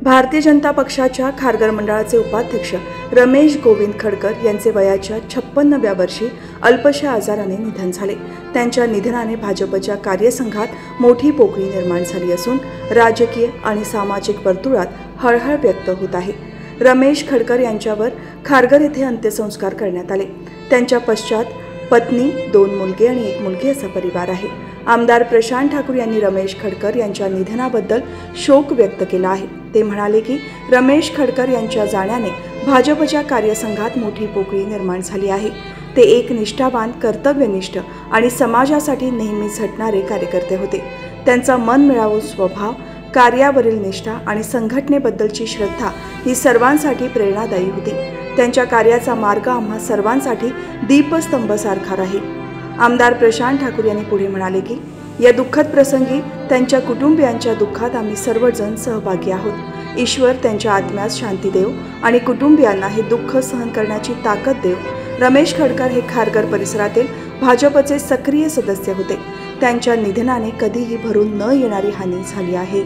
भारतीय जनता पक्षाच्या खारघर मंडळाचे उपाध्यक्ष रमेश गोविंद खडकर यांचे वयाच्या 56व्या वर्षी अल्पशा आजाराने निधन झाले। त्यांच्या निधनाने भाजपच्या कार्यसंघात मोठी पोकळी निर्माण झाली असून राजकीय आणि सामाजिक वर्तुळात हळहळ व्यक्त होत आहे। रमेश खडकर यांच्यावर खारघर येथे अंत्यसंस्कार करण्यात आले। त्यांच्या पश्चात पत्नी, 2 मुलगे आणि 1 मुलगी असा परिवार आहे। आमदार प्रशांत ठाकूर यांनी रमेश खडकर यांच्या निधनाबद्दल शोक व्यक्त केला आहे। ते म्हणाले की रमेश खडकर यांच्या जाण्याने भाजपच्या कार्यसंघात मोठी पोकळी निर्माण झाली आहे। ते एक निष्ठावान, कर्तव्यनिष्ठ आणि समाजासाठी नेहमी झटणारे कार्यकर्ते होते। त्यांचा मनमिळावू स्वभाव, कार्यावरील निष्ठा आणि संघटनेबद्दलची श्रद्धा ही सर्वांसाठी प्रेरणादायी होती। त्यांच्या कार्याचा मार्ग आम्हा सर्वांसाठी दीपस्तंभासारखा राहील। आमदार प्रशांत ठाकूर यांनी पुढे म्हणाले की या दुःखद प्रसंगी त्यांच्या कुटुंबियांच्या दुःखात आम्ही सर्वजण सहभागी आहोत। ईश्वर त्यांच्या आत्म्यास शांती देव आणि कुटुंबियांना हे दुःख सहन करण्याची ताकद देव। रमेश खडकर हे खारघर परिसरातील भाजपचे सक्रिय सदस्य होते। त्यांच्या निधनाने कधीही भरून न येणारी हानी झाली आहे।